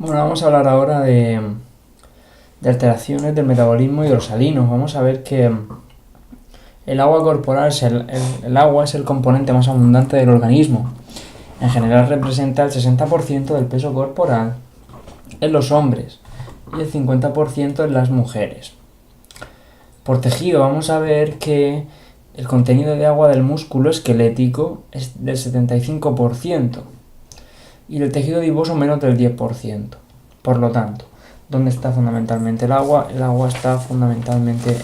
Bueno, vamos a hablar ahora de alteraciones del metabolismo hidrosalino. Vamos a ver que el agua corporal el agua es el componente más abundante del organismo. En general representa el 60% del peso corporal en los hombres y el 50% en las mujeres. Por tejido vamos a ver que el contenido de agua del músculo esquelético es del 75% y del tejido adiposo menos del 10%. Por lo tanto, ¿dónde está fundamentalmente el agua? El agua está fundamentalmente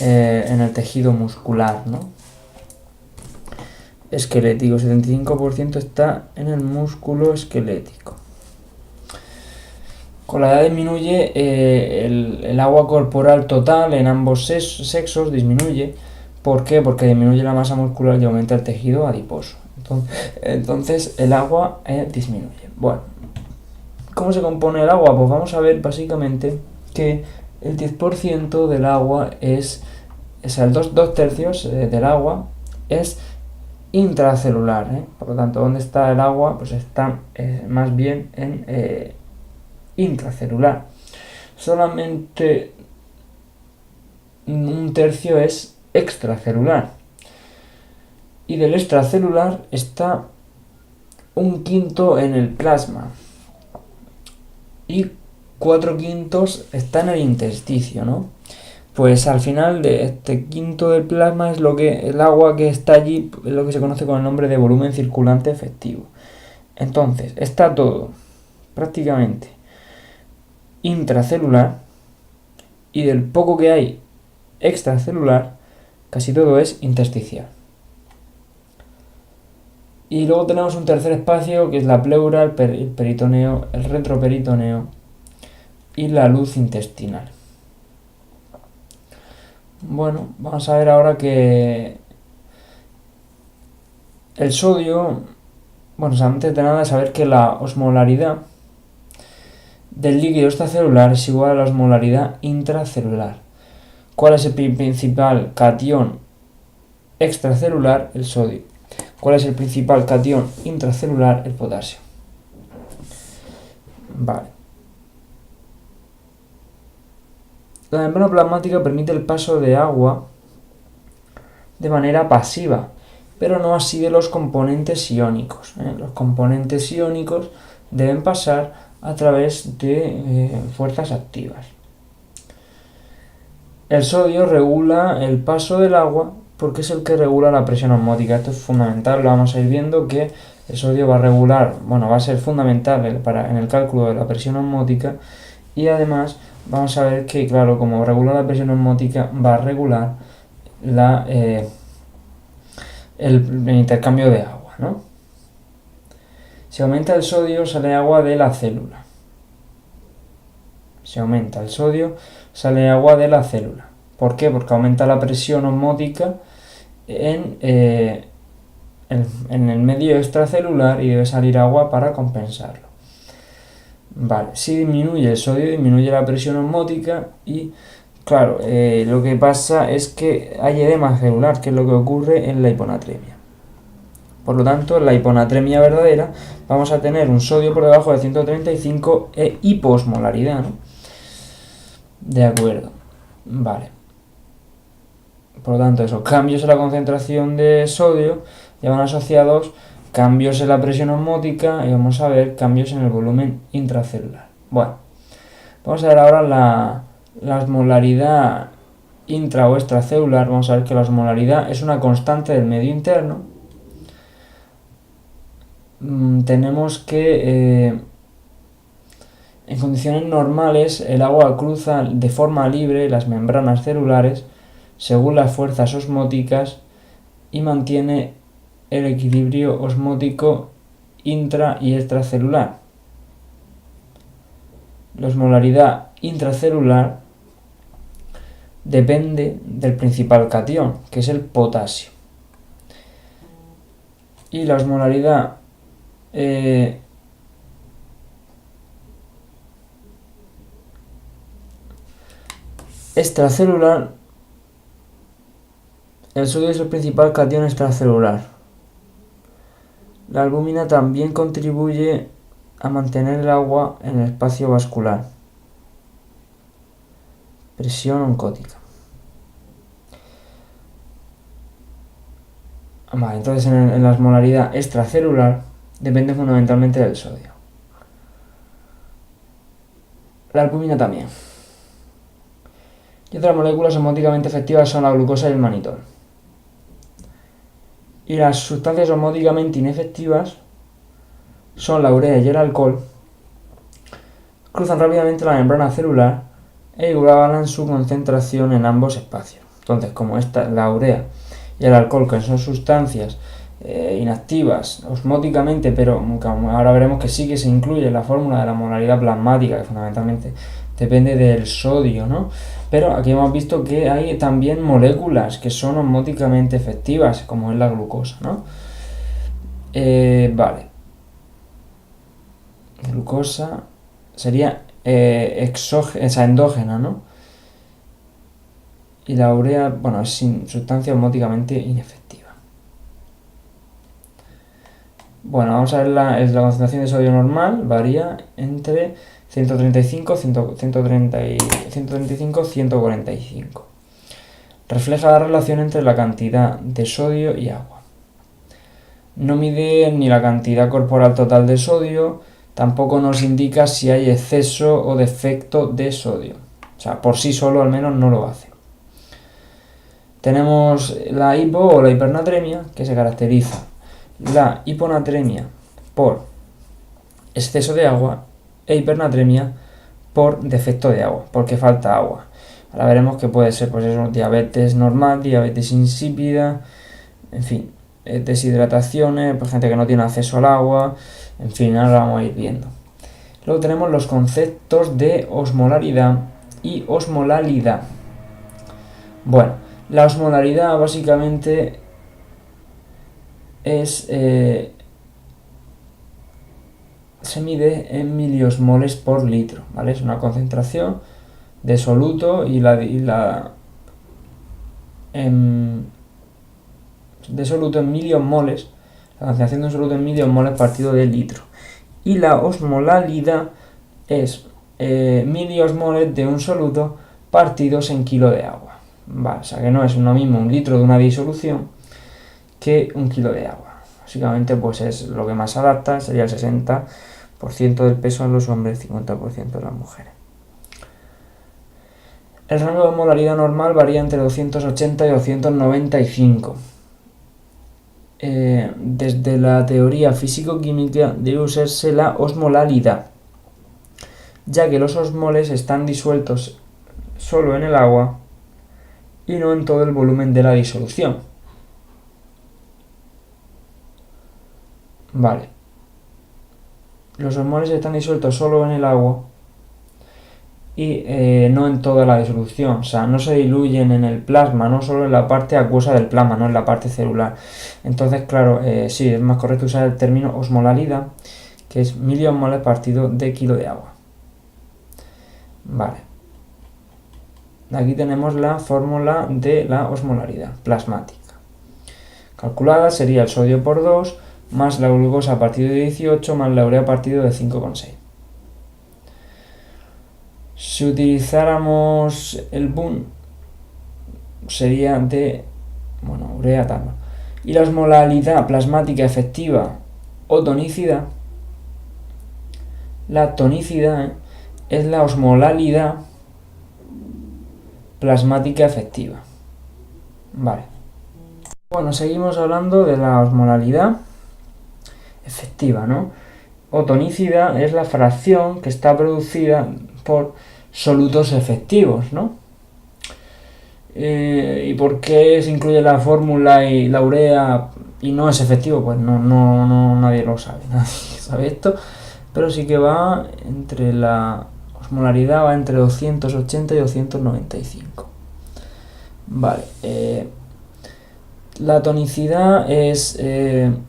en el tejido muscular, ¿no? Esquelético, 75% está en el músculo esquelético. Con la edad disminuye el agua corporal total en ambos sexos, disminuye. ¿Por qué? Porque disminuye la masa muscular y aumenta el tejido adiposo. Entonces el agua disminuye. Bueno, ¿cómo se compone el agua? Pues vamos a ver básicamente que el 10% del agua o sea, el 2 tercios del agua es intracelular, ¿eh? Por lo tanto, ¿dónde está el agua? Pues está más bien en intracelular. Solamente un tercio es extracelular. Y del extracelular está un quinto en el plasma. Y 4/5 está en el intersticio, ¿no? Pues al final de este quinto del plasma es el agua que está allí, es lo que se conoce con el nombre de volumen circulante efectivo. Entonces, está todo prácticamente intracelular y del poco que hay extracelular, casi todo es intersticial. Y luego tenemos un tercer espacio que es la pleura, el peritoneo, el retroperitoneo y la luz intestinal. Bueno, vamos a ver ahora que el sodio, bueno, antes de nada saber que la osmolaridad del líquido extracelular es igual a la osmolaridad intracelular. ¿Cuál es el principal catión extracelular? El sodio. ¿Cuál es el principal catión intracelular? El potasio. Vale. La membrana plasmática permite el paso de agua de manera pasiva, pero no así de los componentes iónicos. Los componentes iónicos deben pasar a través de fuerzas activas. El sodio regula el paso del agua porque es el que regula la presión osmótica. Esto es fundamental, lo vamos a ir viendo que el sodio va a regular, bueno, va a ser fundamental en el cálculo de la presión osmótica y además vamos a ver que, claro, como regula la presión osmótica, va a regular el intercambio de agua, ¿no? Si aumenta el sodio, sale agua de la célula. Si aumenta el sodio, sale agua de la célula. ¿Por qué? Porque aumenta la presión osmótica en el medio extracelular y debe salir agua para compensarlo. Vale, si disminuye el sodio, disminuye la presión osmótica y, claro, lo que pasa es que hay edema celular, que es lo que ocurre en la hiponatremia. Por lo tanto, en la hiponatremia verdadera vamos a tener un sodio por debajo de 135 e hiposmolaridad, ¿no? De acuerdo. Vale. Por lo tanto, esos cambios en la concentración de sodio llevan asociados cambios en la presión osmótica y vamos a ver cambios en el volumen intracelular. Bueno, vamos a ver ahora la osmolaridad intra o extracelular. Vamos a ver que la osmolaridad es una constante del medio interno. Tenemos que en condiciones normales el agua cruza de forma libre las membranas celulares según las fuerzas osmóticas y mantiene el equilibrio osmótico intra y extracelular. La osmolaridad intracelular depende del principal catión, que es el potasio. Y la osmolaridad extracelular, el sodio es el principal catión extracelular. La albúmina también contribuye a mantener el agua en el espacio vascular. Presión oncótica. Vale, entonces en la osmolaridad extracelular depende fundamentalmente del sodio. La albúmina también. Y otras moléculas osmóticamente efectivas son la glucosa y el manitol. Y las sustancias osmóticamente inefectivas son la urea y el alcohol. Cruzan rápidamente la membrana celular e igualan su concentración en ambos espacios. Entonces, como la urea y el alcohol, que son sustancias inactivas osmóticamente, pero ahora veremos que sí que se incluye en la fórmula de la molaridad plasmática, que fundamentalmente depende del sodio, ¿no? Pero aquí hemos visto que hay también moléculas que son osmóticamente efectivas, como es la glucosa, ¿no? Vale. Glucosa sería endógena, ¿no? Y la urea, bueno, es sustancia osmóticamente inefectiva. Bueno, vamos a ver la concentración de sodio normal, varía entre 135, 145, refleja la relación entre la cantidad de sodio y agua. No mide ni la cantidad corporal total de sodio, tampoco nos indica si hay exceso o defecto de sodio. O sea, por sí solo al menos no lo hace. Tenemos la hipo o la hipernatremia, que se caracteriza la hiponatremia por exceso de agua e hipernatremia por defecto de agua, porque falta agua. Ahora veremos que puede ser pues eso, diabetes normal, diabetes insípida, en fin, deshidrataciones, pues gente que no tiene acceso al agua, en fin, ahora vamos a ir viendo. Luego tenemos los conceptos de osmolaridad y osmolalidad. Bueno, la osmolaridad básicamente se mide en miliosmoles por litro, ¿vale? Es una concentración de soluto de soluto en miliosmoles, la concentración de un soluto en miliosmoles partido de litro. Y la osmolalidad es miliosmoles de un soluto partidos en kilo de agua. Vale, o sea que no es lo mismo un litro de una disolución que un kilo de agua. Básicamente pues es lo que más adapta, sería el 60% del peso en los hombres, 50% en las mujeres. El rango de osmolaridad normal varía entre 280 y 295. Desde la teoría físico-química debe usarse la osmolalidad, ya que los osmoles están disueltos solo en el agua y no en todo el volumen de la disolución. Vale. Los osmoles están disueltos solo en el agua y no en toda la disolución, o sea, no se diluyen en el plasma, no solo en la parte acuosa del plasma, no en la parte celular. Entonces, claro, sí, es más correcto usar el término osmolalidad, que es miliosmoles partido de kilo de agua. Vale. Aquí tenemos la fórmula de la osmolaridad plasmática. Calculada sería el sodio por 2, más la glucosa partido de 18, más la urea partido de 5,6. Si utilizáramos el BUN, sería de, urea tal. Y la osmolalidad plasmática efectiva o tonicidad, la tonicidad es la osmolalidad plasmática efectiva. Vale. Bueno, seguimos hablando de la osmolalidad efectiva, ¿no? O tonicidad es la fracción que está producida por solutos efectivos, ¿no? ¿Y por qué se incluye la fórmula y la urea y no es efectivo? Pues no nadie lo sabe, nadie sabe esto, pero sí que va entre la osmolaridad va entre 280 y 295. Vale, la tonicidad es el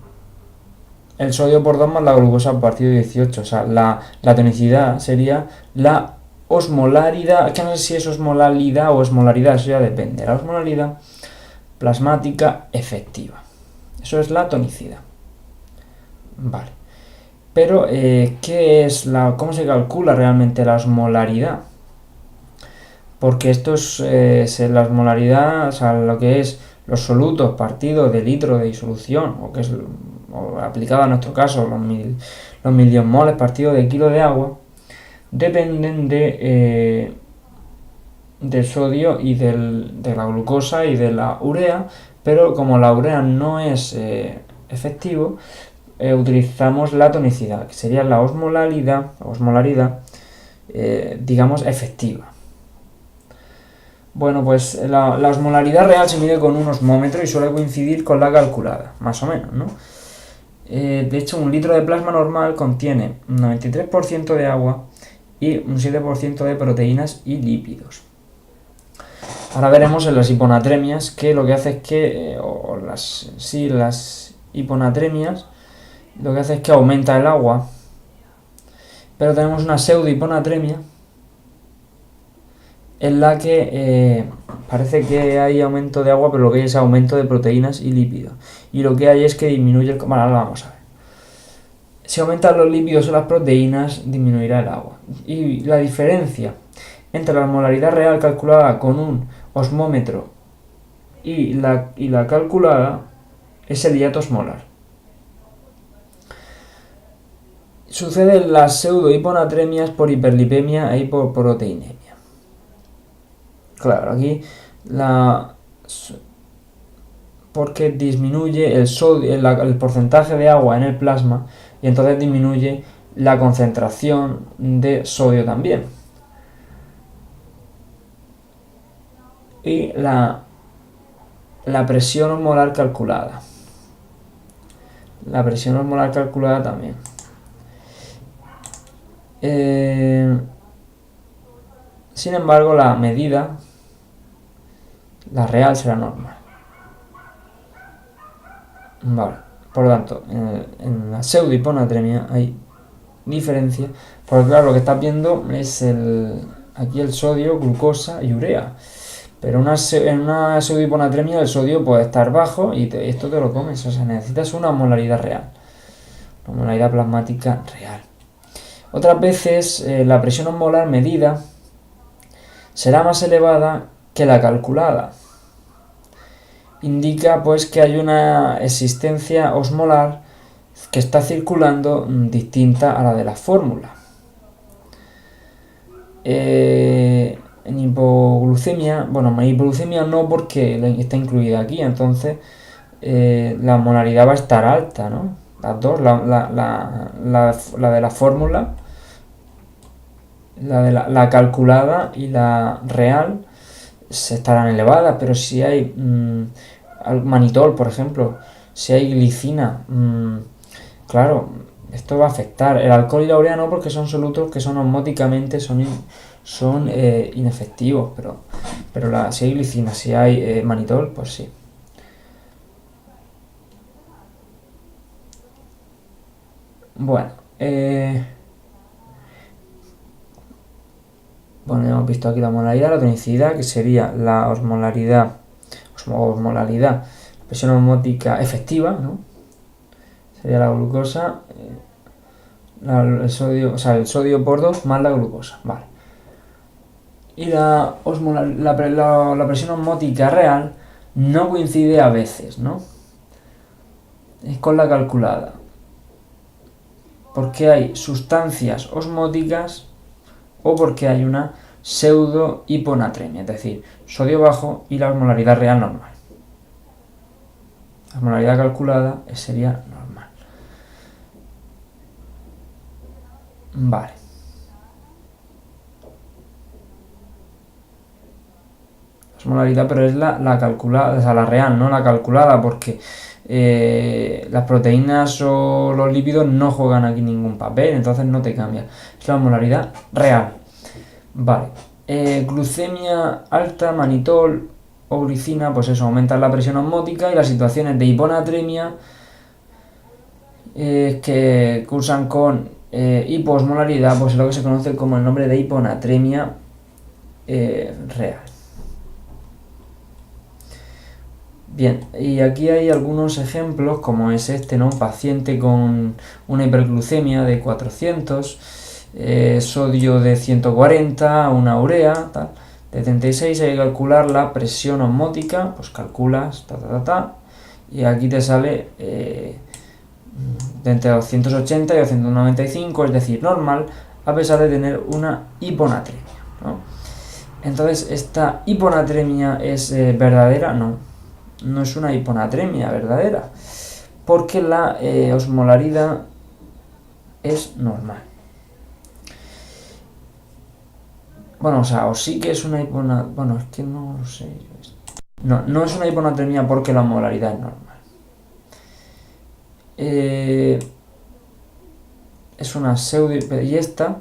sodio por 2 más la glucosa partido de 18, o sea, la tonicidad sería la osmolaridad, que no sé si es osmolalidad o osmolaridad, eso ya depende, la osmolaridad plasmática efectiva, eso es la tonicidad. Vale. Pero, ¿cómo se calcula realmente la osmolaridad? Porque esto es la osmolaridad, o sea, lo que es los solutos partidos de litro de disolución, o que es aplicado a nuestro caso, los milimoles partidos de kilo de agua, dependen del sodio y de la glucosa y de la urea, pero como la urea no es efectivo, utilizamos la tonicidad, que sería la osmolaridad, digamos, efectiva. Bueno, pues la osmolaridad real se mide con un osmómetro y suele coincidir con la calculada, más o menos, ¿no? De hecho, un litro de plasma normal contiene un 93% de agua y un 7% de proteínas y lípidos. Ahora veremos en las hiponatremias que lo que hace es que, las hiponatremias, lo que hace es que aumenta el agua, pero tenemos una pseudo hiponatremia en la que parece que hay aumento de agua, pero lo que hay es aumento de proteínas y lípidos. Y lo que hay es que disminuye el... Bueno, ahora lo vamos a ver. Si aumentan los lípidos o las proteínas, disminuirá el agua. Y la diferencia entre la osmolaridad real calculada con un osmómetro y la calculada es el hiato osmolar. Suceden las pseudo-hiponatremias por hiperlipemia e hipoproteinemia. Claro, aquí porque disminuye el porcentaje de agua en el plasma y entonces disminuye la concentración de sodio también. Y la presión osmolar calculada. La presión osmolar calculada también. Sin embargo, la medida, la real, será normal. Vale. Por lo tanto, en la pseudohiponatremia hay diferencia, porque claro, lo que estás viendo es aquí el sodio, glucosa y urea. Pero en una pseudohiponatremia el sodio puede estar bajo y esto te lo comes. O sea, necesitas una osmolaridad real. Una osmolaridad plasmática real. Otras veces la presión osmolar medida será más elevada que la calculada. Indica pues que hay una existencia osmolar que está circulando distinta a la de la fórmula. En hipoglucemia, bueno, en hipoglucemia no, porque está incluida aquí, entonces la osmolaridad va a estar alta, ¿no? Las dos, la de la fórmula, la calculada y la real se estarán elevadas, pero si hay manitol, por ejemplo, si hay glicina, claro, esto va a afectar. El alcohol y la urea no, porque son solutos que son osmóticamente son inefectivos, pero si hay glicina, si hay manitol, pues sí. Bueno, hemos visto aquí la osmolaridad, la tonicidad, que sería la osmolaridad, la presión osmótica efectiva, ¿no? Sería la glucosa, el sodio por 2 más la glucosa, vale. Y la presión osmótica real no coincide a veces, ¿no? Es con la calculada. Porque hay sustancias osmóticas o porque hay una pseudo hiponatremia, es decir, sodio bajo y la osmolaridad real normal. La osmolaridad calculada sería normal. Vale. Osmolaridad, pero es la calculada, o sea, la real, no la calculada, porque las proteínas o los lípidos no juegan aquí ningún papel, entonces no te cambia. Es la osmolaridad real. Vale. Glucemia alta, manitol o glicina, pues eso, aumentan la presión osmótica y las situaciones de hiponatremia que cursan con hiposmolaridad, pues es lo que se conoce como el nombre de hiponatremia real. Bien, y aquí hay algunos ejemplos, como es este, ¿no? Paciente con una hiperglucemia de 400, sodio de 140, una urea, tal, de 36, hay que calcular la presión osmótica, pues calculas, y aquí te sale de entre 280 y 295, es decir, normal, a pesar de tener una hiponatremia, ¿no? Entonces, ¿esta hiponatremia es verdadera? No, no es una hiponatremia verdadera, porque la osmolaridad es normal. Bueno, o sea, o sí que es una hiponatremia. Bueno, es que no lo sé. No, no es una hiponatremia porque la osmolaridad es normal. Es una pseudo. Y esta.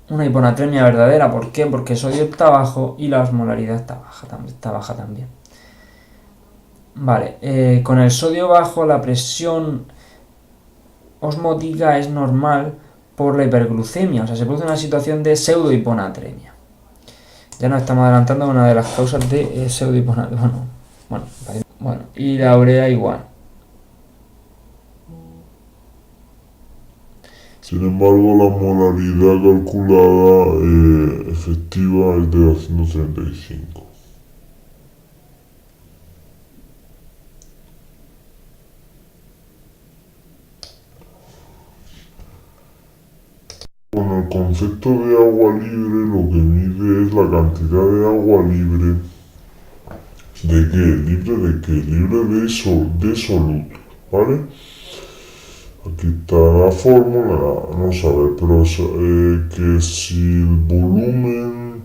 Una hiponatremia verdadera, ¿por qué? Porque el sodio está bajo y la osmolaridad está baja también. Vale, con el sodio bajo la presión osmótica es normal por la hiperglucemia, o sea, se produce una situación de pseudohiponatremia. Ya nos estamos adelantando a una de las causas de pseudohiponatremia. Bueno, y la urea igual. Sin embargo, la molaridad calculada efectiva es de 235. Bueno, el concepto de agua libre lo que mide es la cantidad de agua libre. ¿De qué? ¿Libre de qué? Libre de solutos, ¿vale? Aquí está la fórmula, vamos a ver, pero que si el volumen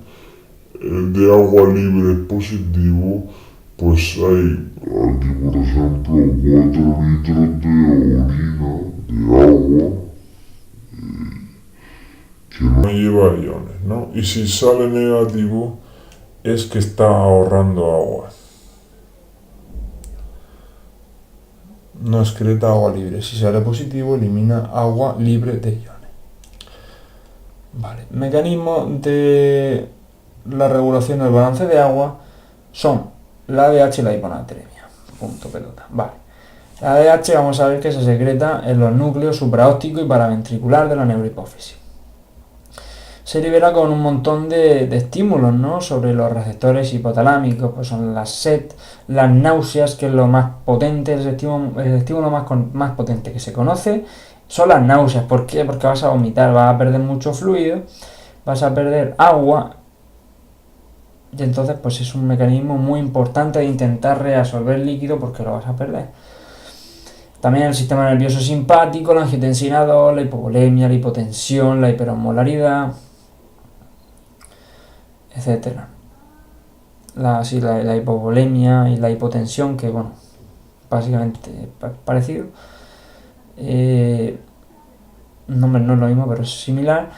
de agua libre es positivo, pues hay aquí por ejemplo 4 litros de orina, de agua, que no lleva iones, ¿no? Y si sale negativo es que está ahorrando agua. No excreta agua libre. Si sale positivo, elimina agua libre de iones. Vale. Mecanismos de la regulación del balance de agua son la ADH y la hiponatremia. Punto pelota. Vale. La ADH vamos a ver que se secreta en los núcleos supraóptico y paraventricular de la neurohipófisis. Se libera con un montón de estímulos, ¿no? Sobre los receptores hipotalámicos, pues son las SET, las náuseas, que es lo más potente, el estímulo más potente que se conoce, son las náuseas. ¿Por qué? Porque vas a vomitar, vas a perder mucho fluido, vas a perder agua, y entonces pues es un mecanismo muy importante de intentar reabsorber líquido porque lo vas a perder. También el sistema nervioso simpático, la angiotensina 2, la hipovolemia, la hipotensión, la hiperosmolaridad, etcétera. La hipovolemia y la hipotensión, que bueno, básicamente parecido. No es lo mismo, pero es similar.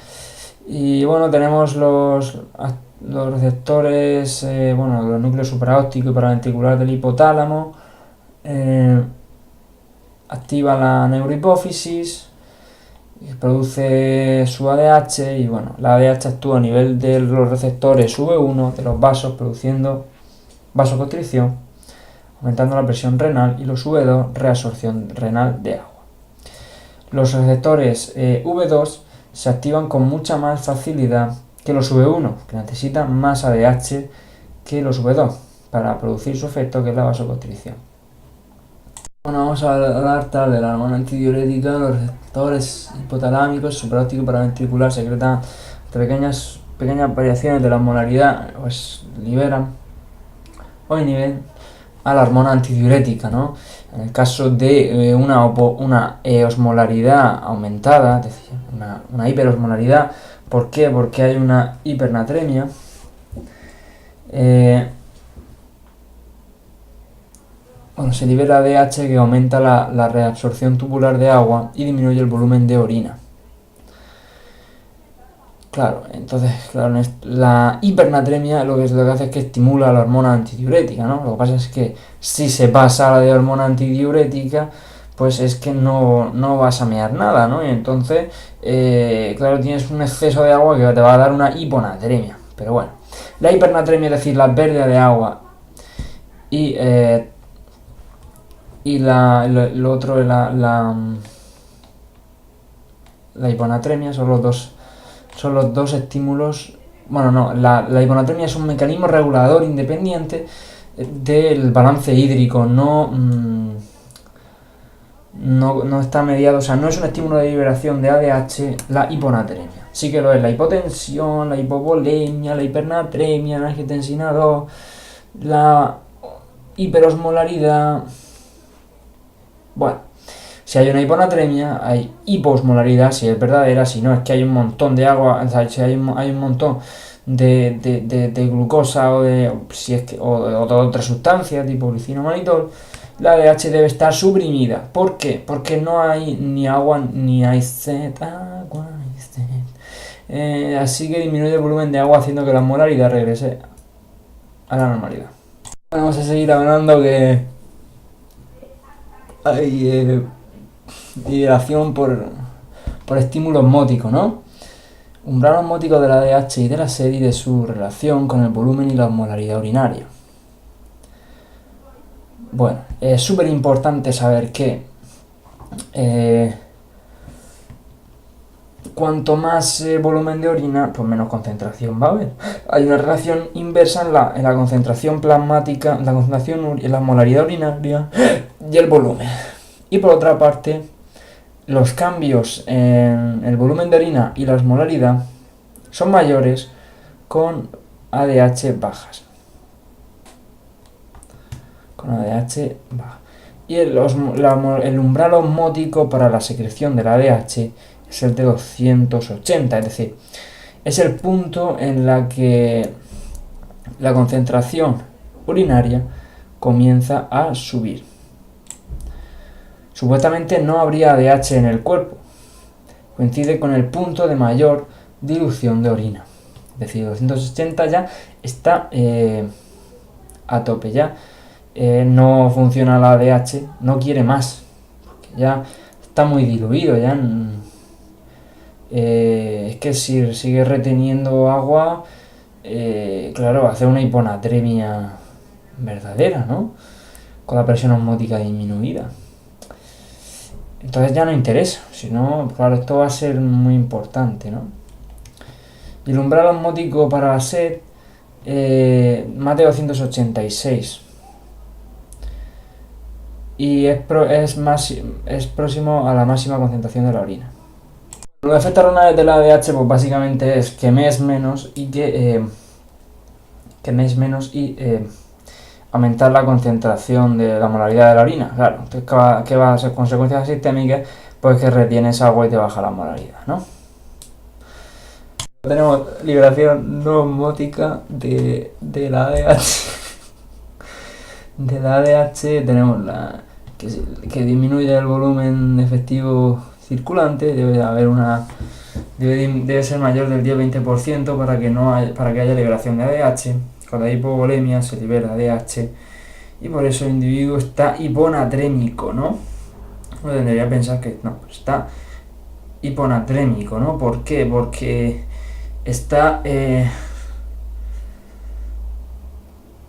Y bueno, tenemos los receptores, los núcleos supraóptico y paraventricular del hipotálamo. Activa la neurohipófisis, produce su ADH y bueno, la ADH actúa a nivel de los receptores V1 de los vasos, produciendo vasoconstricción, aumentando la presión renal, y los V2, reabsorción renal de agua. Los receptores V2 se activan con mucha más facilidad que los V1, que necesitan más ADH que los V2 para producir su efecto, que es la vasoconstricción. Bueno, vamos a hablar de la hormona antidiurética. Los receptores hipotalámicos, supraóptico y paraventricular secretan pequeñas variaciones de la osmolaridad, pues liberan o inhiben a la hormona antidiurética, ¿no? En el caso de una osmolaridad aumentada, es decir, una hiperosmolaridad, ¿por qué? Porque hay una hipernatremia. Se libera ADH, que aumenta la reabsorción tubular de agua y disminuye el volumen de orina. Claro, entonces, la hipernatremia lo que hace es que estimula la hormona antidiurética, ¿no? Lo que pasa es que si se pasa a la de hormona antidiurética, pues es que no vas a mear nada, ¿no? Y entonces, tienes un exceso de agua que te va a dar una hiponatremia. pero bueno. La hipernatremia, es decir, la pérdida de agua, y lo otro es la hiponatremia, son los dos estímulos. Bueno, no, la hiponatremia es un mecanismo regulador independiente del balance hídrico, no está mediado, o sea, no es un estímulo de liberación de ADH la hiponatremia. Sí que lo es la hipotensión, la hipovolemia, la hipernatremia, la angiotensina 2, la hiperosmolaridad. Bueno, si hay una hiponatremia, hay hiposmolaridad, si es verdadera, si no es que hay un montón de agua, o sea, si hay un montón de glucosa o de otra sustancia tipo glicina malitol, la ADH debe estar suprimida. ¿Por qué? Porque no hay ni agua ni hay sed. Agua y sed. Así que disminuye el volumen de agua haciendo que la molaridad regrese a la normalidad. Vamos a seguir hablando que hay liberación por estímulo osmótico, ¿no? Umbral osmótico de la ADH y de la sed y de su relación con el volumen y la osmolaridad urinaria. Bueno, es súper importante saber que cuanto más volumen de orina, pues menos concentración va a haber. Hay una relación inversa en la concentración plasmática, la concentración en la molaridad urinaria y el volumen. Y por otra parte, los cambios en el volumen de orina y la osmolaridad son mayores con ADH bajas. Con ADH baja. Y el umbral osmótico para la secreción del ADH es el de 280, es decir, es el punto en la que la concentración urinaria comienza a subir. Supuestamente no habría ADH en el cuerpo, coincide con el punto de mayor dilución de orina, es decir, 280 ya está a tope, ya no funciona la ADH, no quiere más, porque ya está muy diluido, ya es que si sigue reteniendo agua, claro, hace una hiponatremia verdadera, ¿no? Con la presión osmótica disminuida. Entonces ya no interesa, si no, claro, esto va a ser muy importante, ¿no? Y el umbral osmótico para la sed, más de 286. Y es próximo a la máxima concentración de la orina. Los efectos renales de la ADH, pues básicamente es que mes menos aumentar la concentración de la molaridad de la orina. Claro, entonces ¿qué va a ser? Consecuencias sistémicas, pues que retienes agua y te baja la molaridad, ¿no? Tenemos liberación no osmótica de la ADH. De la ADH tenemos que disminuye el volumen efectivo circulante, debe ser mayor del 10-20% para que haya liberación de ADH. Con la hipovolemia se libera ADH y por eso el individuo está hiponatrémico, ¿no? Uno tendría que pensar que no, está hiponatrémico, ¿no? ¿Por qué? Porque está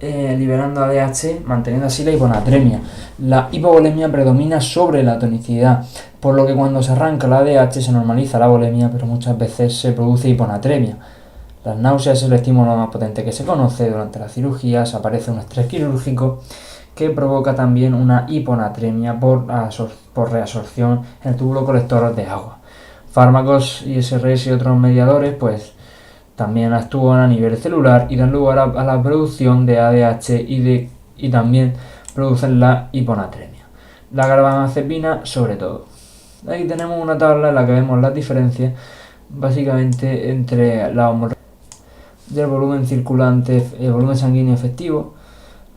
liberando ADH, manteniendo así la hiponatremia. La hipovolemia predomina sobre la tonicidad, por lo que cuando se arranca la ADH se normaliza la volemia, pero muchas veces se produce hiponatremia. Las náuseas es el estímulo más potente que se conoce. Durante las cirugías aparece un estrés quirúrgico que provoca también una hiponatremia por reabsorción en el túbulo colector de agua. Fármacos, ISRS y otros mediadores, pues también actúan a nivel celular y dan lugar a la producción de ADH y también producen la hiponatremia. La carbamazepina sobre todo. Aquí tenemos una tabla en la que vemos las diferencias básicamente entre la homorregulación del volumen circulante, el volumen sanguíneo efectivo,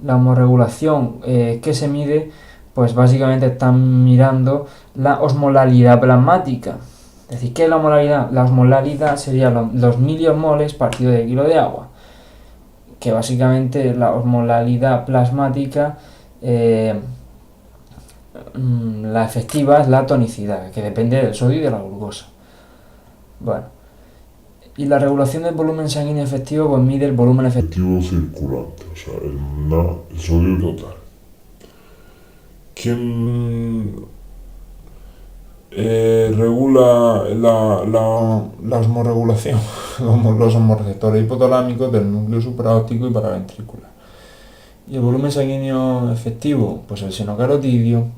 la homorregulación que se mide, pues básicamente están mirando la osmolalidad plasmática. Es decir, ¿qué es la osmolaridad? La osmolaridad sería los miliosmoles partido de kilo de agua, que básicamente la osmolalidad plasmática, la efectiva es la tonicidad, que depende del sodio y de la glucosa. Bueno, Y la regulación del volumen sanguíneo efectivo pues mide el volumen efectivo circulante, o sea, el sodio total. ¿Quién regula la osmorregulación? Los osmoreceptores hipotalámicos del núcleo supraóptico y paraventricular. Y el volumen sanguíneo efectivo, pues el seno carotidio,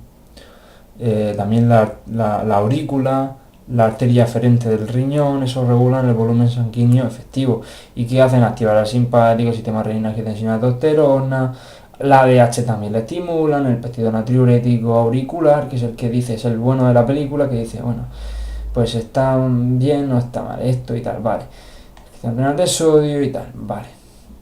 también la aurícula, la arteria aferente del riñón, eso regulan el volumen sanguíneo efectivo. ¿Y qué hacen? Activar el simpático, el sistema renina, angiotensina, testosterona, la ADH también la estimulan, el péptido natriurético auricular, que es el que dice, es el bueno de la película, que dice, bueno, pues está bien, no está mal, esto y tal, vale. Renal de sodio y tal, vale.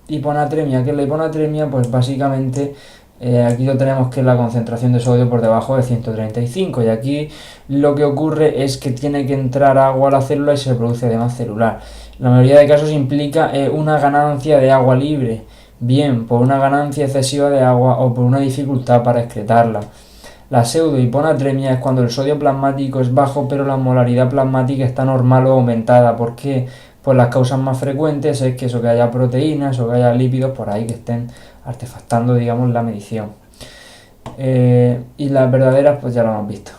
Hiponatremia, ¿qué es la hiponatremia? Pues básicamente aquí lo tenemos que es la concentración de sodio por debajo de 135 y aquí lo que ocurre es que tiene que entrar agua a la célula y se produce edema celular. La mayoría de casos implica una ganancia de agua libre, bien por una ganancia excesiva de agua o por una dificultad para excretarla. La pseudohiponatremia es cuando el sodio plasmático es bajo pero la molaridad plasmática está normal o aumentada. ¿Por qué? Pues las causas más frecuentes es que eso, que haya proteínas o que haya lípidos por ahí que estén artefactando, digamos, la medición. Y las verdaderas, pues ya lo hemos visto.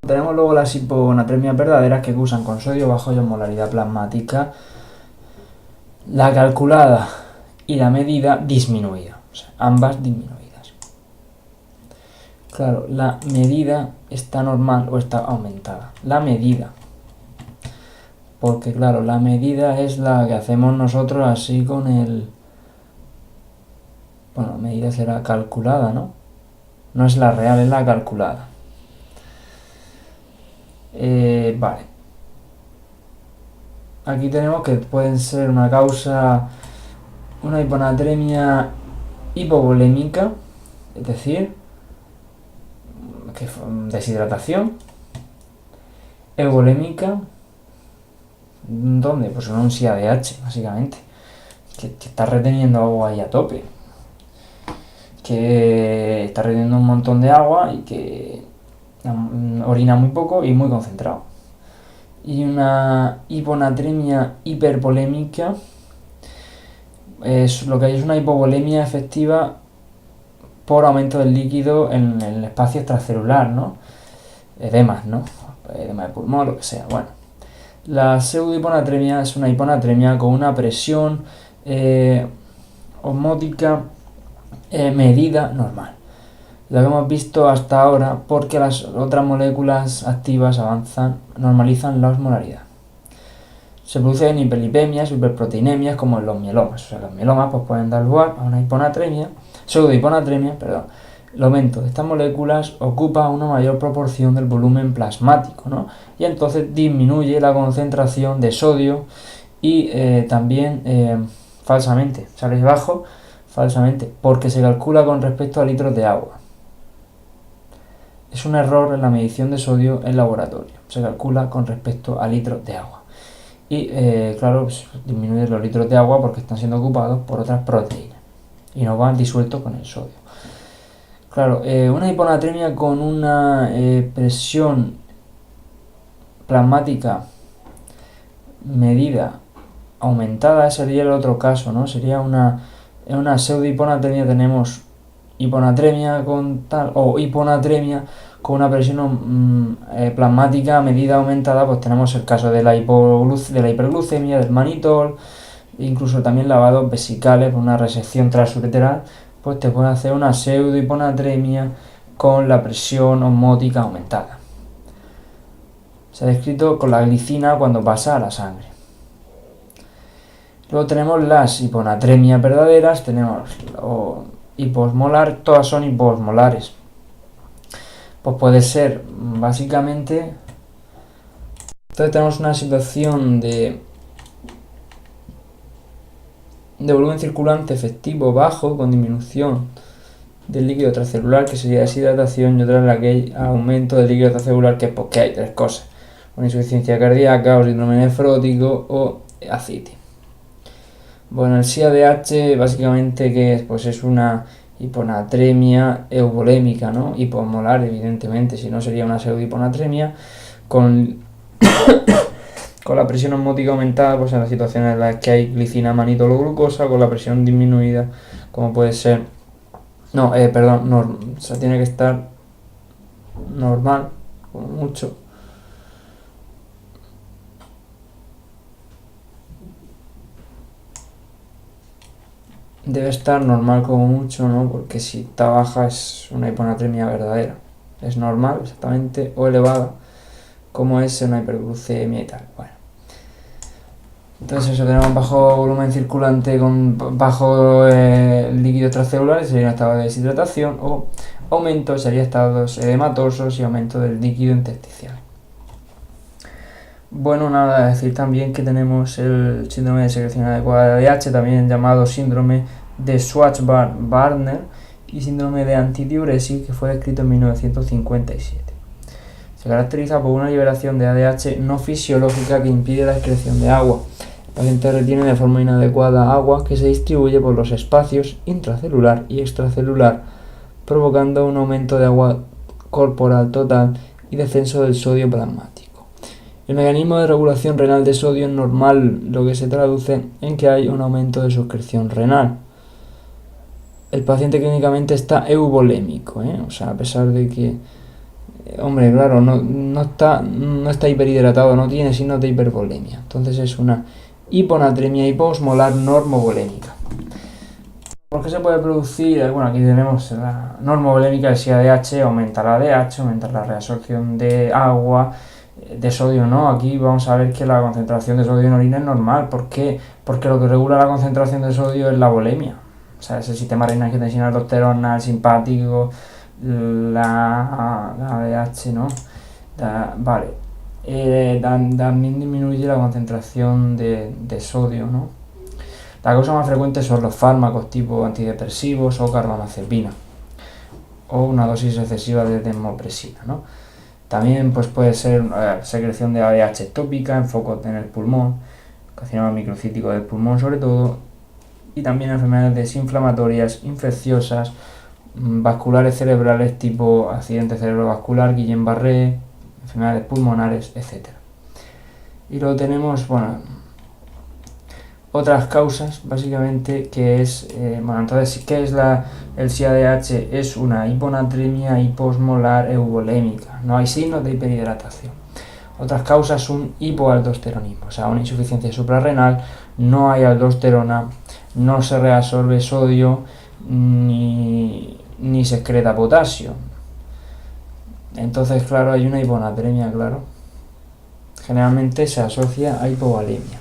Tenemos luego las hiponatremias verdaderas que usan con sodio bajo y osmolaridad plasmática, la calculada y la medida disminuida, o sea, ambas disminuidas. Claro, la medida está normal o está aumentada. La medida, porque claro, la medida es la que hacemos nosotros así con el... Bueno, medida será calculada, ¿no? No es la real, es la calculada. Vale. Aquí tenemos que pueden ser una causa, una hiponatremia hipovolémica, es decir, que deshidratación, euvolémica, ¿dónde? Pues en un SIADH, básicamente, que está reteniendo agua ahí a tope, que está reteniendo un montón de agua y que orina muy poco y muy concentrado. Y una hiponatremia hipervolémica es lo que hay, es una hipovolemia efectiva por aumento del líquido en el espacio extracelular, ¿no? Edemas, ¿no? Edema de pulmón, lo que sea. Bueno, la pseudohiponatremia es una hiponatremia con una presión osmótica medida normal. Lo que hemos visto hasta ahora porque las otras moléculas activas normalizan la osmolaridad. Se producen hiperlipemias, hiperproteinemias como en los mielomas. O sea, los mielomas pues, pueden dar lugar a una hiponatremia, pseudohiponatremia, perdón. El aumento de estas moléculas ocupa una mayor proporción del volumen plasmático, ¿no? Y entonces disminuye la concentración de sodio y también falsamente, sale bajo, falsamente, porque se calcula con respecto a litros de agua. Es un error en la medición de sodio en laboratorio, se calcula con respecto a litros de agua. Y claro, pues, disminuye los litros de agua porque están siendo ocupados por otras proteínas y no van disueltos con el sodio. Claro, una hiponatremia con una presión plasmática medida aumentada sería el otro caso, ¿no? Sería en una pseudohiponatremia tenemos hiponatremia con tal o hiponatremia con una presión plasmática medida aumentada, pues tenemos el caso de la hiperglucemia, del manitol, incluso también lavados vesicales por una resección transureteral, pues te puede hacer una pseudohiponatremia con la presión osmótica aumentada. Se ha descrito con la glicina cuando pasa a la sangre. Luego tenemos las hiponatremias verdaderas, tenemos hiposmolar, todas son hiposmolares. Pues puede ser básicamente, entonces tenemos una situación de volumen circulante efectivo bajo con disminución del líquido extracelular, que sería deshidratación, y otra en la que hay aumento del líquido extracelular, que es porque hay tres cosas: una insuficiencia cardíaca o síndrome nefrótico o ascitis. Bueno, el SIADH básicamente que es, pues es una hiponatremia euvolémica, ¿no? Hipomolar, evidentemente, si no sería una pseudohiponatremia con Con la presión osmótica aumentada, pues en las situaciones en las que hay glicina, manitol o glucosa, con la presión disminuida, como puede ser... No, o sea, tiene que estar normal, como mucho. Debe estar normal como mucho, ¿no? Porque si está baja es una hiponatremia verdadera. Es normal, exactamente, o elevada, como es una hiperglucemia y tal. Bueno. Entonces eso, tenemos bajo volumen circulante con bajo líquido extracelular, sería un estado de deshidratación, o aumento sería estados edematosos y aumento del líquido intersticial. Bueno, nada, decir también que tenemos el síndrome de secreción adecuada de ADH, también llamado síndrome de Schwarz-Bardner, y síndrome de antidiuresis, que fue descrito en 1957. Se caracteriza por una liberación de ADH no fisiológica que impide la excreción de agua. El paciente retiene de forma inadecuada agua que se distribuye por los espacios intracelular y extracelular, provocando un aumento de agua corporal total y descenso del sodio plasmático. El mecanismo de regulación renal de sodio es normal, lo que se traduce en que hay un aumento de su excreción renal. El paciente clínicamente está euvolémico, o sea, a pesar de que, hombre, claro, no está hiperhidratado, no tiene signos de hipervolemia. Entonces es una hiponatremia hiposmolar normovolémica. ¿Por qué se puede producir? Bueno, aquí tenemos la normovolémica del ADH, aumenta la ADH, aumenta la reabsorción de agua, de sodio no. Aquí vamos a ver que la concentración de sodio en orina es normal. ¿Por qué? Porque lo que regula la concentración de sodio es la volemia. O sea, es el sistema renina-angiotensina, aldosterona, el simpático, la ADH, ¿no? Vale. También disminuye la concentración de sodio, ¿no? Las causas más frecuentes son los fármacos tipo antidepresivos o carbamazepina, o una dosis excesiva de desmopresina, ¿no? También pues puede ser secreción de ADH ectópica en focos en el pulmón, carcinoma microcítico del pulmón sobre todo, y también enfermedades desinflamatorias, infecciosas, vasculares cerebrales tipo accidente cerebrovascular, Guillain-Barré, enfermedades pulmonares, etc. Y luego tenemos, otras causas, básicamente, que es, entonces, ¿qué es el CADH? Es una hiponatremia hiposmolar euvolémica, no hay signos de hiperhidratación. Otras causas son hipoaldosteronismo, o sea, una insuficiencia suprarrenal, no hay aldosterona, no se reabsorbe sodio, ni se excreta potasio. Entonces, claro, hay una hiponatremia, claro. Generalmente se asocia a hipovolemia.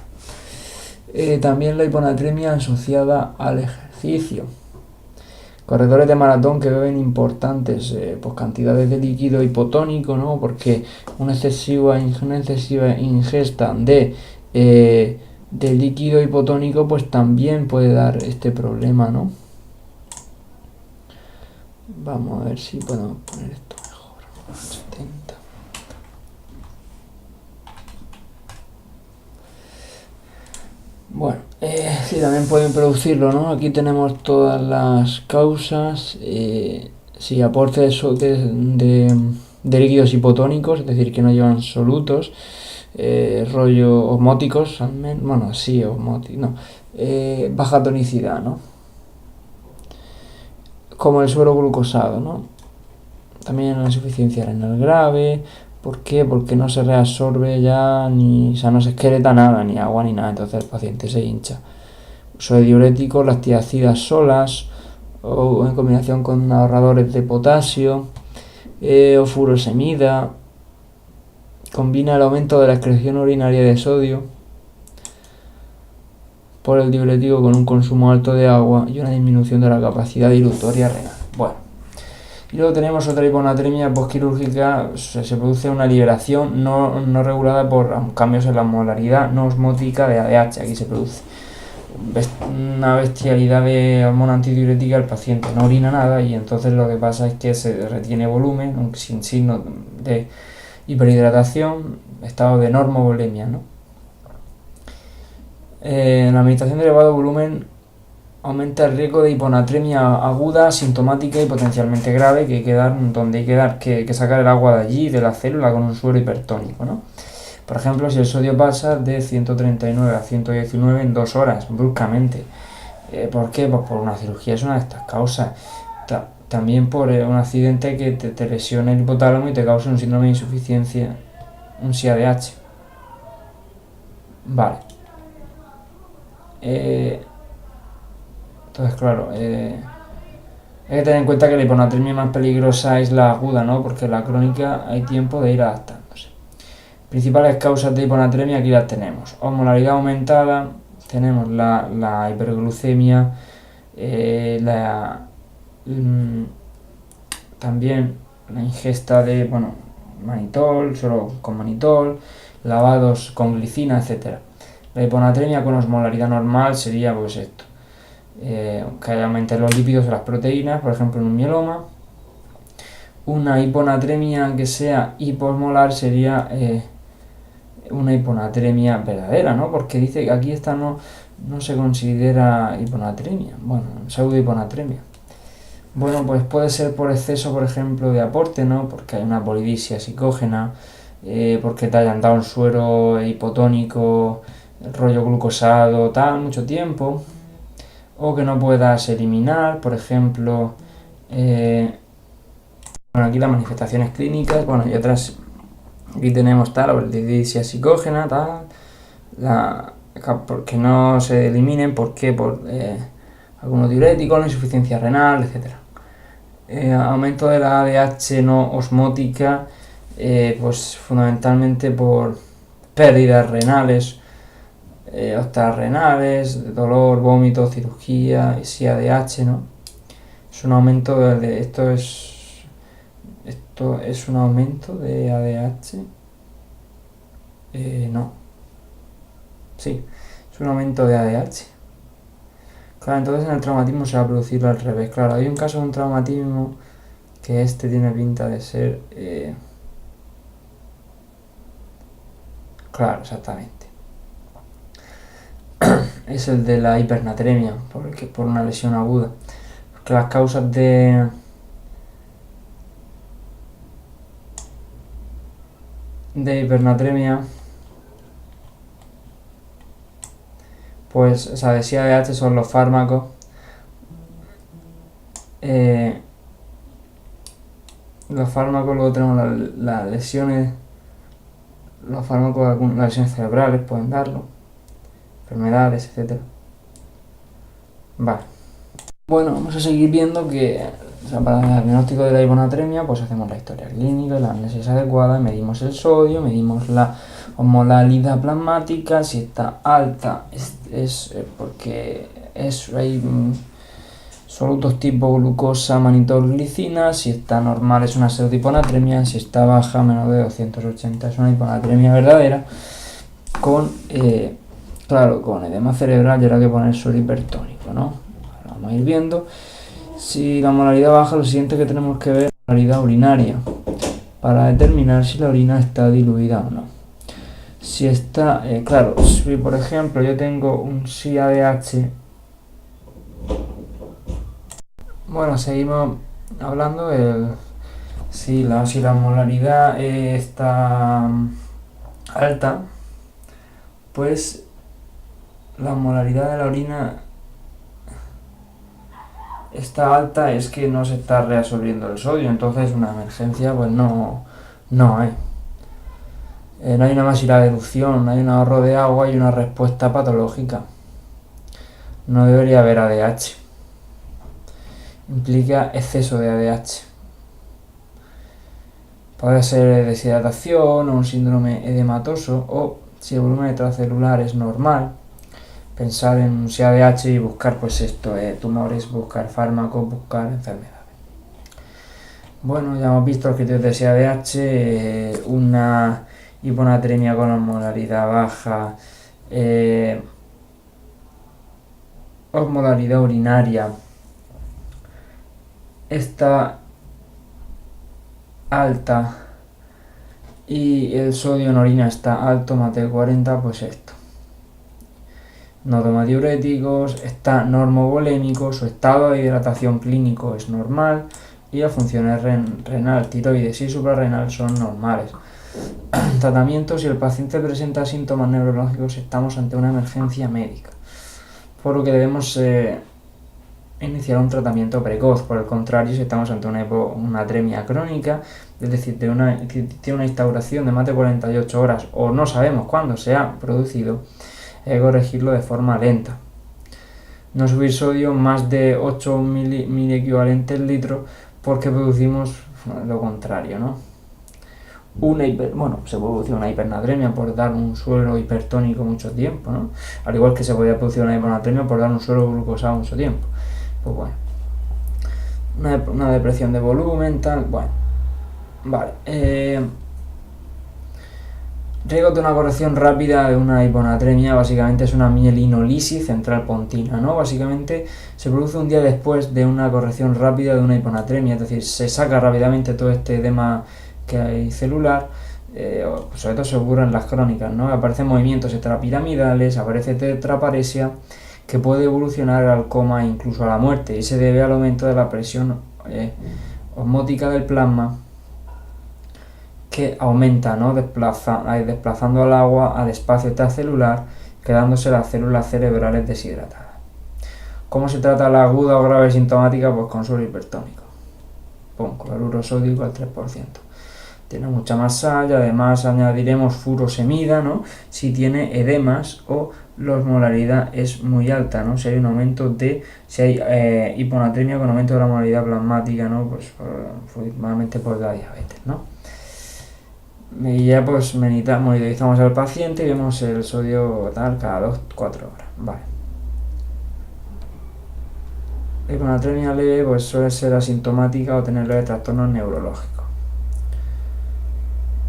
También la hiponatremia asociada al ejercicio. Corredores de maratón que beben importantes cantidades de líquido hipotónico, ¿no? Porque una excesiva ingesta de líquido hipotónico pues también puede dar este problema, ¿no? Vamos a ver si podemos poner esto mejor. 70. Bueno, sí, también pueden producirlo, ¿no? Aquí tenemos todas las causas. Sí, aporte de líquidos hipotónicos, es decir, que no llevan solutos, rollo osmóticos, baja tonicidad, ¿no? Como el suero glucosado, ¿no? También la insuficiencia renal grave. ¿Por qué? Porque no se reabsorbe ya, no se excreta nada, ni agua ni nada, entonces el paciente se hincha. Uso de diuréticos, las tiazidas solas, o en combinación con ahorradores de potasio, o furosemida. Combina el aumento de la excreción urinaria de sodio por el diurético con un consumo alto de agua y una disminución de la capacidad dilutoria renal. Bueno, y luego tenemos otra hiponatremia postquirúrgica, se produce una liberación no regulada por cambios en la molaridad no osmótica de ADH. Aquí se produce una bestialidad de hormona antidiurética, el paciente no orina nada y entonces lo que pasa es que se retiene volumen sin signos de hiperhidratación, estado de normovolemia, ¿no? La administración de elevado volumen aumenta el riesgo de hiponatremia aguda, sintomática y potencialmente grave, donde hay que sacar el agua de allí, de la célula, con un suero hipertónico, ¿no? Por ejemplo, si el sodio pasa de 139 a 119 en 2 horas, bruscamente. ¿Por qué? Pues por una cirugía es una de estas causas. También por un accidente que te lesiona el hipotálamo y te causa un síndrome de insuficiencia, un SIADH. Vale. Entonces, claro, hay que tener en cuenta que la hiponatremia más peligrosa es la aguda, ¿no? Porque la crónica hay tiempo de ir adaptándose. Principales causas de hiponatremia aquí las tenemos. Osmolaridad aumentada, tenemos la hiperglucemia, también la ingesta de, manitol, solo con manitol, lavados con glicina, etc. La hiponatremia con osmolaridad normal sería pues esto. Que aumenten los lípidos o las proteínas, por ejemplo en un mieloma. Una hiponatremia que sea hiposmolar sería una hiponatremia verdadera, ¿no? Porque dice que aquí esta no se considera hiponatremia, pseudo hiponatremia. Bueno, pues puede ser por exceso, por ejemplo, de aporte, ¿no? Porque hay una polidipsia psicógena, porque te hayan dado un suero hipotónico, rollo glucosado, mucho tiempo, o que no puedas eliminar, por ejemplo, aquí las manifestaciones clínicas, y otras, aquí tenemos la polidipsia psicógena, porque no se eliminen, ¿por qué? Por algunos diuréticos, la insuficiencia renal, etc. Aumento de la ADH no osmótica, pues fundamentalmente por pérdidas renales, renales, dolor, vómito, cirugía, y ADH, ¿no? Es un aumento de esto es un aumento de ADH. No. Sí, es un aumento de ADH. Claro, entonces en el traumatismo se va a producir al revés. Claro, hay un caso de un traumatismo que tiene pinta de ser... Claro, exactamente. Es el de la hipernatremia, por una lesión aguda. Porque las causas de hipernatremia, pues, o sea, de SIADH son los fármacos. Los fármacos, luego tenemos las lesiones, los fármacos, las lesiones cerebrales pueden darlo, enfermedades, etc. Vale. Bueno, vamos a seguir viendo que para el diagnóstico de la hiponatremia, pues hacemos la historia clínica, la análisis adecuada, medimos el sodio, medimos la osmolaridad plasmática, si está alta es porque hay solutos tipo glucosa, manitol, glicina, si está normal es una pseudohiponatremia, si está baja, menos de 280 es una hiponatremia verdadera, con edema cerebral y ahora hay que poner suero hipertónico, ¿no? Ahora vamos a ir viendo. Si la molaridad baja, lo siguiente que tenemos que ver es la molaridad urinaria, para determinar si la orina está diluida o no. Si está, si por ejemplo yo tengo un SIADH, seguimos hablando si la molaridad está alta, pues la molaridad de la orina está alta, es que no se está reabsorbiendo el sodio, entonces una emergencia pues no hay. No hay una masiva deducción, no hay un ahorro de agua y una respuesta patológica. No debería haber ADH. Implica exceso de ADH. Puede ser deshidratación o un síndrome edematoso, o si el volumen extracelular es normal, pensar en un SIADH y buscar tumores, buscar fármacos, buscar enfermedades. Bueno, ya hemos visto los criterios de SIADH, una hiponatremia con osmolaridad baja, osmolaridad urinaria está alta y el sodio en orina está alto, más de 40, pues esto. No toma diuréticos, está normovolémico, su estado de hidratación clínico es normal y las funciones renal, tiroides y suprarrenal son normales. tratamiento, si el paciente presenta síntomas neurológicos, estamos ante una emergencia médica, por lo que debemos iniciar un tratamiento precoz. Por el contrario, si estamos ante una atremia crónica, es decir, tiene una instauración de más de 48 horas o no sabemos cuándo se ha producido, hay que corregirlo de forma lenta. No subir sodio más de 8 mil equivalentes litros, porque producimos lo contrario, ¿no? Se puede producir una hipernatremia por dar un suero hipertónico mucho tiempo, ¿no? Al igual que se podría producir una hiponatremia por dar un suero glucosado mucho tiempo. Pues bueno, una depresión de volumen, tal, bueno, vale. Riesgos de una corrección rápida de una hiponatremia, básicamente es una mielinolisis central pontina, ¿no? Básicamente se produce un día después de una corrección rápida de una hiponatremia, es decir, se saca rápidamente todo este edema que hay celular, sobre todo se ocurre en las crónicas, ¿no? Aparecen movimientos extrapiramidales, aparece tetraparesia, que puede evolucionar al coma e incluso a la muerte, y se debe al aumento de la presión osmótica del plasma, que aumenta, ¿no? Desplazando al agua al espacio extracelular, quedándose las células cerebrales deshidratadas. ¿Cómo se trata la aguda o grave sintomática? Pues con suero hipertónico, con cloruro sódico al 3%. Tiene mucha más sal y además añadiremos furosemida, ¿no? Si tiene edemas o la osmolaridad es muy alta, ¿no? Si hay hiponatremia con aumento de la osmolaridad plasmática, ¿no? Pues normalmente por la diabetes, ¿no? Y ya pues monitorizamos al paciente y vemos el sodio tal cada 2-4 horas, vale. La hiponatremia leve pues suele ser asintomática o tener leves trastornos neurológicos.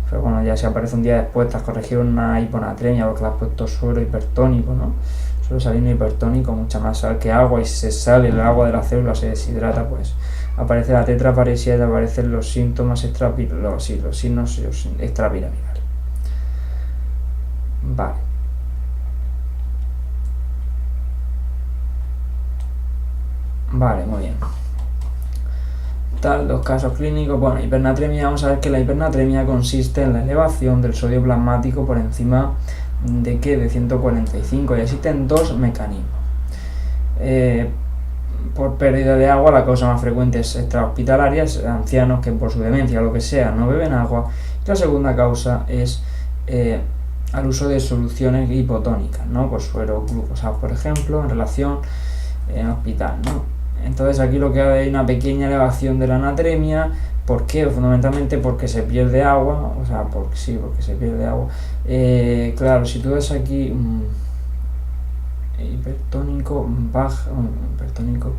Pero bueno, ya si aparece un día después, te has corregido una hiponatremia porque le has puesto suero hipertónico, ¿no? Suelo salino hipertónico, mucha más sal que agua, y si se sale el agua de la célula, se deshidrata, pues aparece la tetraparesia y aparecen los síntomas los signos extrapiramidales. Vale. Vale, muy bien. Los casos clínicos, bueno, hipernatremia, vamos a ver que la hipernatremia consiste en la elevación del sodio plasmático por encima de 145, y existen dos mecanismos. Por pérdida de agua, la causa más frecuente es extrahospitalaria, ancianos que por su demencia o lo que sea no beben agua. La segunda causa es al uso de soluciones hipotónicas, ¿no? Pues suero glucosado, por ejemplo, en relación en hospital, ¿no? Entonces aquí lo que hay una pequeña elevación de la anatremia. ¿Por qué? Fundamentalmente porque se pierde agua, porque se pierde agua. Claro, si tú ves aquí hipertónico baja, hipertónico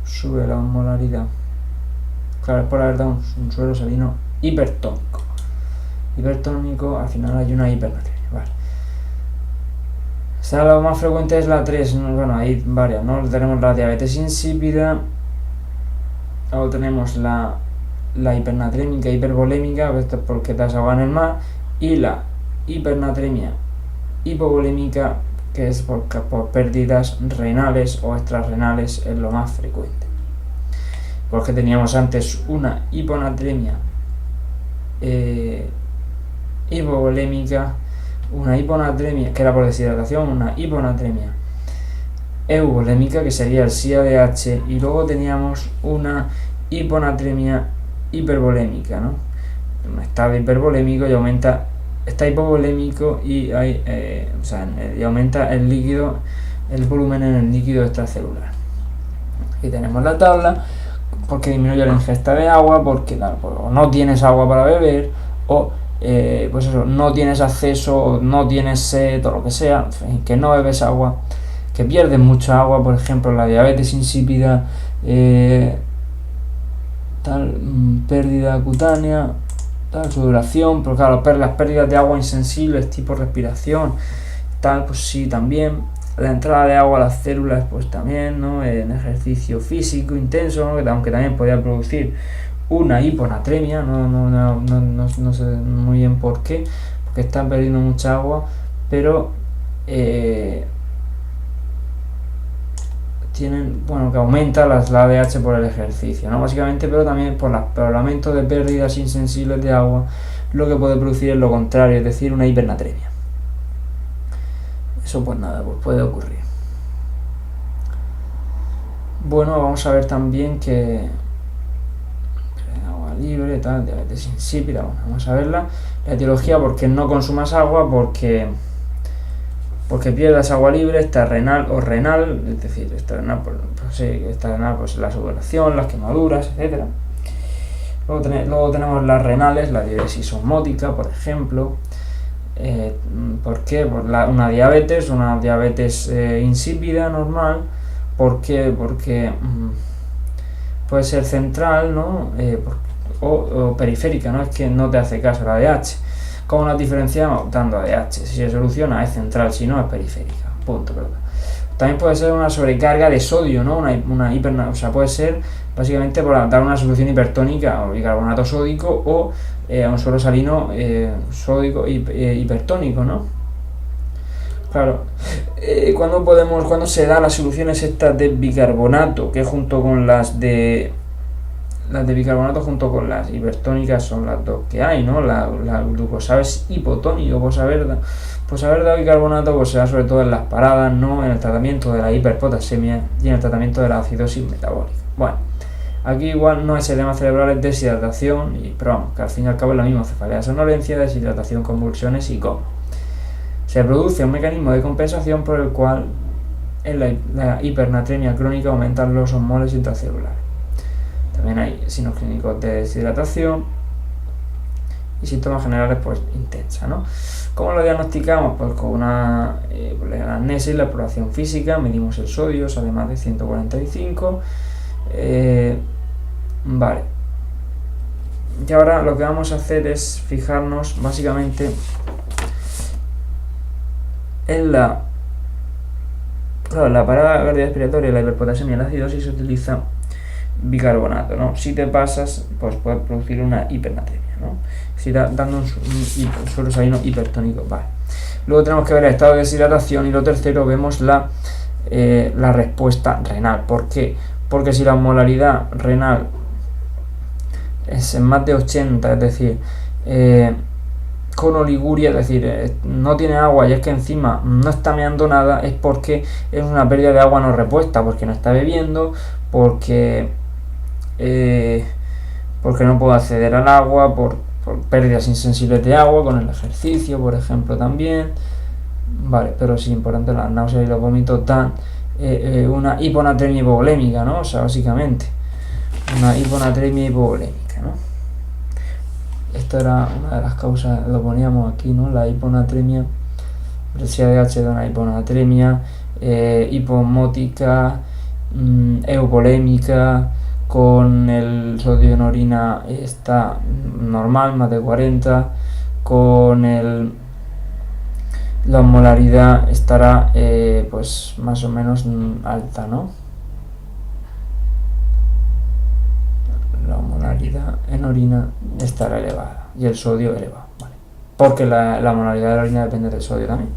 sube la osmolaridad. Claro, es por haber dado un suero salino hipertónico. Hipertónico, al final hay una hipernatremia, vale. Lo más frecuente es la 3, bueno, hay varias, ¿no? Tenemos la diabetes insípida, luego tenemos la hipernatrémica hipervolémica, esto es porque te has ahogado en el mar, y la hipernatremia hipovolémica, que es por pérdidas renales o extrarrenales, es lo más frecuente. Porque teníamos antes una hiponatremia hipovolémica, una hiponatremia, que era por deshidratación, una hiponatremia euvolémica, que sería el SIADH, y luego teníamos una hiponatremia hipervolémica, ¿no? Un estado hipervolémico y aumenta, está hipovolémico y aumenta el líquido, el volumen en el líquido extracelular. Aquí tenemos la tabla, porque disminuye la ingesta de agua, porque no tienes agua para beber, o no tienes acceso, no tienes sed, o lo que sea, que no bebes agua, que pierdes mucha agua, por ejemplo, la diabetes insípida, pérdida cutánea, sudoración, pero claro, las pérdidas de agua insensibles, tipo respiración, pues sí, también. La entrada de agua a las células, pues también, ¿no? En ejercicio físico intenso, ¿no? Aunque también podría producir una hiponatremia, no sé muy bien por qué, porque están perdiendo mucha agua, pero tienen, que aumenta la ADH por el ejercicio, ¿no? Básicamente, pero también por el aumento de pérdidas insensibles de agua, lo que puede producir es lo contrario, es decir, una hipernatremia. Eso pues nada, pues puede ocurrir. Bueno, vamos a ver también que agua libre, tal, diabetes insípida, bueno, vamos a verla. La etiología, porque no consumas agua, porque pierdas agua libre, extrarrenal o renal, es decir, extrarrenal, pues la sudoración, las quemaduras, etcétera. Luego tenemos las renales, la diuresis osmótica, por ejemplo. ¿Por qué? Una diabetes insípida, normal. ¿Por qué? Porque puede ser central, ¿no? O periférica, ¿no? Es que no te hace caso la ADH. ¿Cómo nos diferenciamos? Dando ADH. Si se soluciona es central, si no es periférica. Punto, ¿verdad? También puede ser una sobrecarga de sodio, ¿no? O sea, puede ser básicamente por dar una solución hipertónica o bicarbonato sódico o a un suelo salino sódico hipertónico, ¿no? Claro. Cuando se da las soluciones estas de bicarbonato, que junto con las de bicarbonato junto con las hipertónicas son las dos que hay, ¿no? La glucosa es hipotónico, pues haber dado bicarbonato pues se da sobre todo en las paradas, ¿no? En el tratamiento de la hiperpotasemia y en el tratamiento de la acidosis metabólica. Bueno, aquí igual no es edema cerebral, es deshidratación, pero vamos, que al fin y al cabo es la misma: cefalea, somnolencia, deshidratación, convulsiones y coma. Se produce un mecanismo de compensación por el cual en la hipernatremia crónica aumentan los osmoles intracelulares. También hay signos clínicos de deshidratación y síntomas generales pues intensa, ¿no? ¿Cómo lo diagnosticamos? Pues con una la anamnesis, la exploración física, medimos el sodio, sale más de 145. Vale. Y ahora lo que vamos a hacer es fijarnos básicamente en la parada cardiorrespiratoria y la hiperpotasemia y la acidosis se utiliza bicarbonato, ¿no? Si te pasas, pues puede producir una hipernatremia, ¿no? Si dando un suelo salino hipertónico, vale. Luego tenemos que ver el estado de deshidratación y lo tercero vemos la respuesta renal. ¿Por qué? Porque si la osmolaridad renal es en más de 80, es decir, con oliguria, es decir, no tiene agua y es que encima no está meando nada, es porque es una pérdida de agua no repuesta, porque no está bebiendo, porque no puedo acceder al agua, por pérdidas insensibles de agua con el ejercicio, por ejemplo, también. Vale, pero sí, importante, las náuseas y los vómitos dan una hiponatremia hipovolémica, ¿no? O sea, básicamente, una hiponatremia hipovolémica, ¿no? Esto era una de las causas, lo poníamos aquí, ¿no? La hiponatremia, presencia de H de una hiponatremia, hiposmótica, eupolémica, con el sodio en orina está normal, más de 40, con la osmolaridad estará pues más o menos alta, ¿no? La osmolaridad en orina estará elevada y el sodio elevado, ¿vale? Porque la osmolaridad de la orina depende del sodio también.